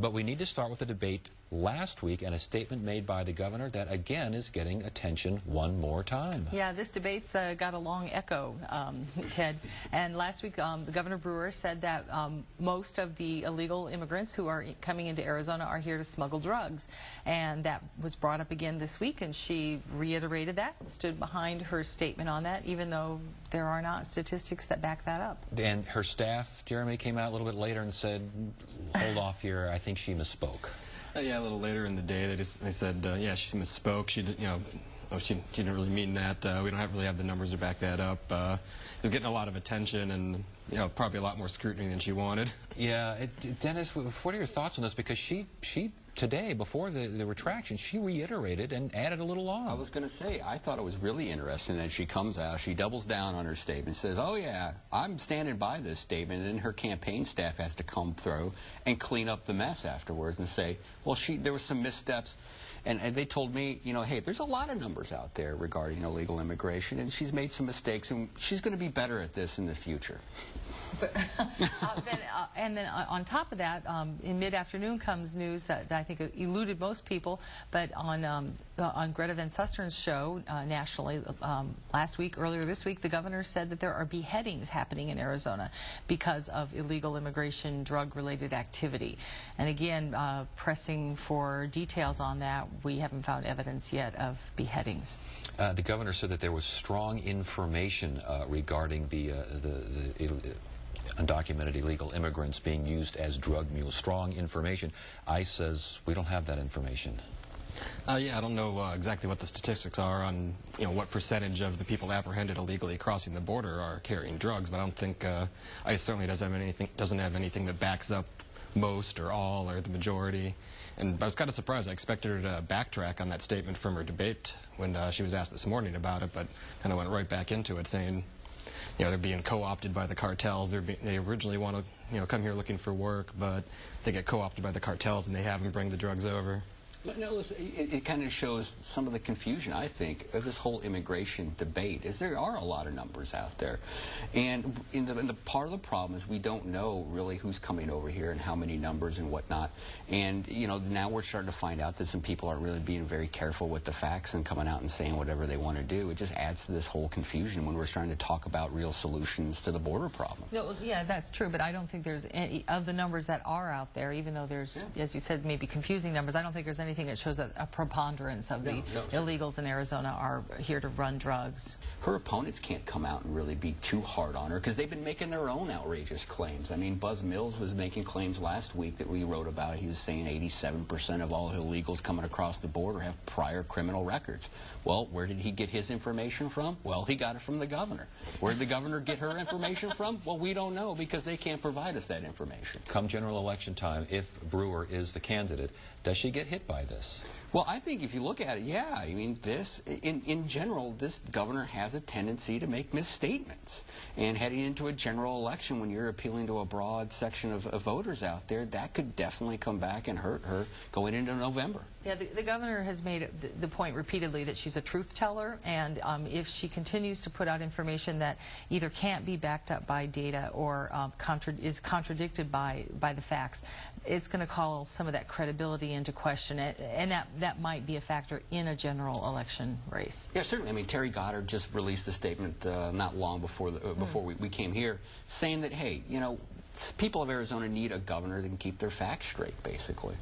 But we need to start with the debate last week and a statement made by the governor that again is getting attention one more time. Yeah, this debate's got a long echo, Ted. And last week, the Governor Brewer said that most of the illegal immigrants who are coming into Arizona are here to smuggle drugs. And that was brought up again this week, and she reiterated that, stood behind her statement on that, even though there are not statistics that back that up. And her staff, Jeremy, came out a little bit later and said, hold off here, I think she misspoke. Yeah, a little later in the day, they said, yeah, she misspoke. She didn't really mean that. We don't really have the numbers to back that up. It was getting a lot of attention and, probably a lot more scrutiny than she wanted. Yeah, Dennis, what are your thoughts on this? Because she today, before the retraction, she reiterated and added a little on. I was going to say, I thought it was really interesting that she comes out, she doubles down on her statement, says, oh yeah, I'm standing by this statement, and then her campaign staff has to come through and clean up the mess afterwards and say, well, there were some missteps. And they told me, hey, there's a lot of numbers out there regarding illegal immigration, and she's made some mistakes, and she's going to be better at this in the future. But, then on top of that, in mid-afternoon comes news that I think eluded most people, but on Greta Van Susteren's show nationally earlier this week, the governor said that there are beheadings happening in Arizona because of illegal immigration, drug-related activity. And again, pressing for details on that, we haven't found evidence yet of beheadings. The governor said that there was strong information regarding the undocumented illegal immigrants being used as drug mules. Strong information. ICE says we don't have that information. Yeah, I don't know exactly what the statistics are on what percentage of the people apprehended illegally crossing the border are carrying drugs, but I don't think ICE certainly doesn't have anything that backs up most or all or the majority. And I was kind of surprised. I expected her to backtrack on that statement from her debate when she was asked this morning about it, but kind of went right back into it, saying, they're being co-opted by the cartels. They originally want to, come here looking for work, but they get co-opted by the cartels and they have them bring the drugs over. But no, listen, it kind of shows some of the confusion, I think, of this whole immigration debate, is there are a lot of numbers out there. And the part of the problem is we don't know really who's coming over here and how many numbers and whatnot. And, now we're starting to find out that some people aren't really being very careful with the facts and coming out and saying whatever they want to do. It just adds to this whole confusion when we're starting to talk about real solutions to the border problem. No, yeah, that's true, but I don't think there's any of the numbers that are out there, even though there's, as you said, maybe confusing numbers, I don't think there's anything that shows that a preponderance of the illegals in Arizona are here to run drugs. Her opponents can't come out and really be too hard on her because they've been making their own outrageous claims. I mean, Buzz Mills was making claims last week that we wrote about. He was saying 87% of all illegals coming across the border have prior criminal records. Well, where did he get his information from? Well, he got it from the governor. Where did the governor get her information from? Well, we don't know because they can't provide us that information. Come general election time, if Brewer is the candidate, does she get hit by this? Well, I think if you look at it, yeah. I mean, in general, this governor has a tendency to make misstatements. And heading into a general election, when you're appealing to a broad section of voters out there, that could definitely come back and hurt her going into November. Yeah, the governor has made the point repeatedly that she's a truth teller, and if she continues to put out information that either can't be backed up by data or is contradicted by the facts, it's going to call some of that credibility into question, and that might be a factor in a general election race. Yeah, certainly. I mean, Terry Goddard just released a statement not long before we came here, saying that, hey, people of Arizona need a governor that can keep their facts straight, basically.